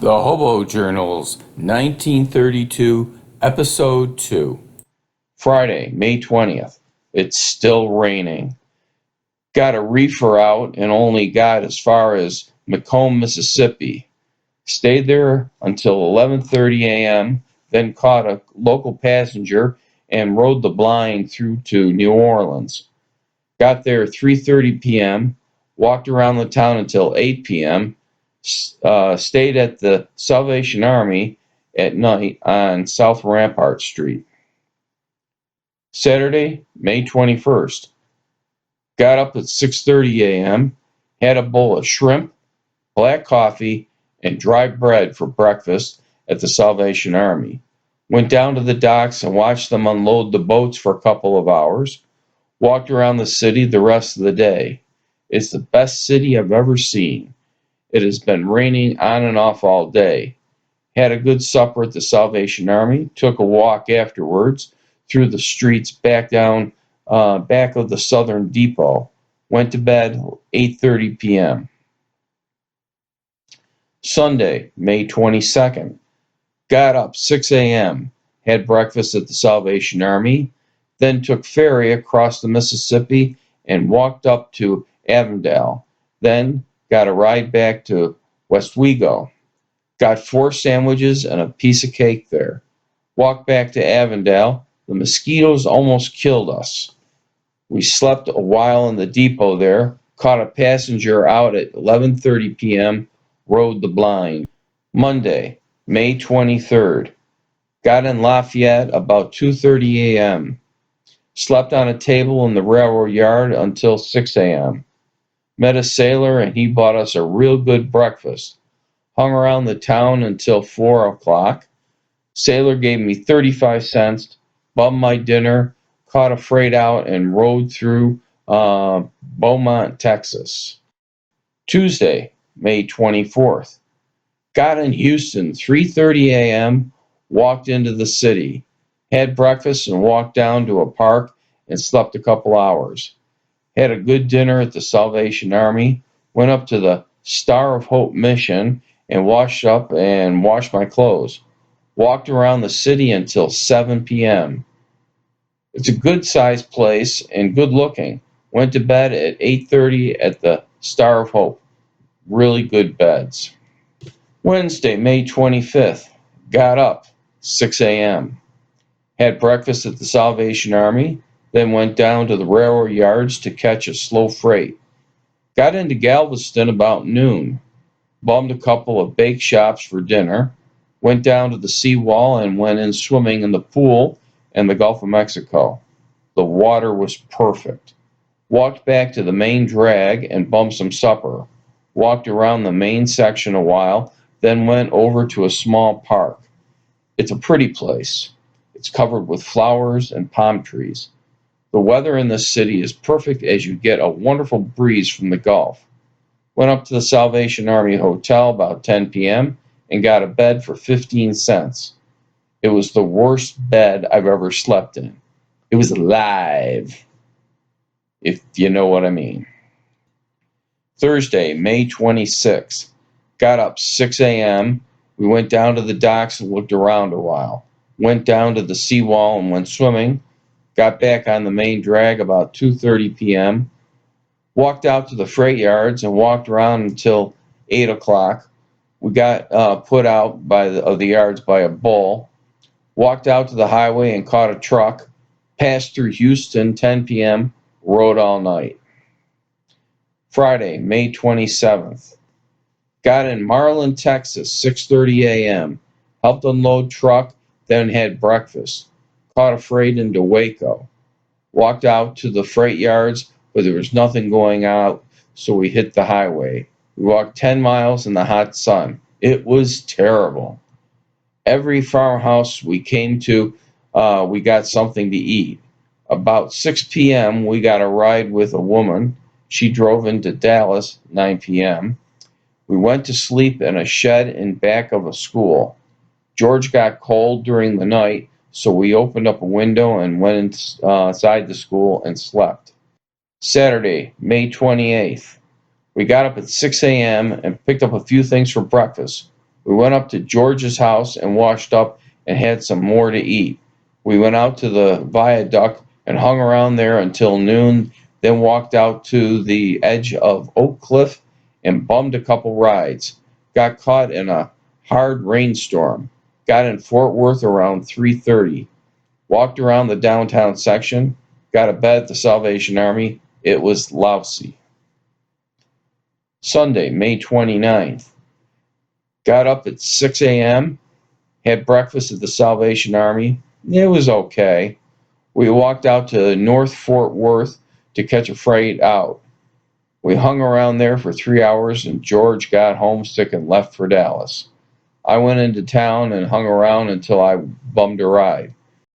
The Hobo Journals, 1932, Episode 2. Friday, May 20th. It's still raining. Got a reefer out and only got as far as Macomb, Mississippi. Stayed there until 11:30 a.m., then caught a local passenger and rode the blind through to New Orleans. Got there 3:30 p.m., walked around the town until 8 p.m., stayed at the Salvation Army at night on South Rampart Street. Saturday, May 21st. Got up at 6:30 a.m., had a bowl of shrimp, black coffee, and dry bread for breakfast at the Salvation Army. Went down to the docks and watched them unload the boats for a couple of hours. Walked around the city the rest of the day. It's the best city I've ever seen. It has been raining on and off all day. Had a good supper at the Salvation Army. Took a walk afterwards through the streets back down back of the Southern Depot. Went to bed 8:30 p.m. Sunday, May 22nd. Got up 6 a.m. Had breakfast at the Salvation Army. Then took ferry across the Mississippi and walked up to Avondale. Then got a ride back to Westwego. Got 4 sandwiches and a piece of cake there. Walked back to Avondale. The mosquitoes almost killed us. We slept a while in the depot there. Caught a passenger out at 11:30 p.m. Rode the blind. Monday, May 23rd. Got in Lafayette about 2:30 a.m. Slept on a table in the railroad yard until 6 a.m. Met a sailor and he bought us a real good breakfast. Hung around the town until 4 o'clock. Sailor gave me 35 cents, bummed my dinner, caught a freight out, and rode through Beaumont, Texas. Tuesday, May 24th. Got in Houston 3:30 a.m., walked into the city, had breakfast and walked down to a park and slept a couple hours. Had a good dinner at the Salvation Army, went up to the Star of Hope mission and washed up and washed my clothes. Walked around the city until 7 p.m. It's a good sized place and good looking. Went to bed at 8:30 at the Star of Hope. Really good beds. Wednesday, May 25th. Got up 6 a.m. Had breakfast at the Salvation Army, then went down to the railroad yards to catch a slow freight. Got into Galveston about noon. Bummed a couple of bake shops for dinner. Went down to the seawall and went in swimming in the pool in the Gulf of Mexico. The water was perfect. Walked back to the main drag and bummed some supper. Walked around the main section a while, then went over to a small park. It's a pretty place. It's covered with flowers and palm trees. The weather in this city is perfect as you get a wonderful breeze from the Gulf. Went up to the Salvation Army Hotel about 10 p.m. and got a bed for 15 cents. It was the worst bed I've ever slept in. It was live, if you know what I mean. Thursday, May 26th. Got up 6 a.m. We went down to the docks and looked around a while. Went down to the seawall and went swimming. Got back on the main drag about 2:30 p.m. Walked out to the freight yards and walked around until 8 o'clock. We got put out by the yards by a bull. Walked out to the highway and caught a truck. Passed through Houston 10 p.m. Rode all night. Friday, May 27th. Got in Marlin, Texas 6:30 a.m. Helped unload truck, then had breakfast. Caught a freight into Waco. Walked out to the freight yards, but there was nothing going out, so we hit the highway. We walked 10 miles in the hot sun. It was terrible. Every farmhouse we came to, we got something to eat. About 6 p.m., we got a ride with a woman. She drove into Dallas 9 p.m. We went to sleep in a shed in back of a school. George got cold during the night, so we opened up a window and went inside the school and slept. Saturday, May 28th. We got up at 6 a.m. and picked up a few things for breakfast. We went up to George's house and washed up and had some more to eat. We went out to the viaduct and hung around there until noon, then walked out to the edge of Oak Cliff and bummed a couple rides. Got caught in a hard rainstorm. Got in Fort Worth around 3:30. Walked around the downtown section. Got a bed at the Salvation Army. It was lousy. Sunday, May 29th. Got up at 6 a.m., had breakfast at the Salvation Army. It was okay. We walked out to North Fort Worth to catch a freight out. We hung around there for 3 hours and George got homesick and left for Dallas. I went into town and hung around until I bummed a ride.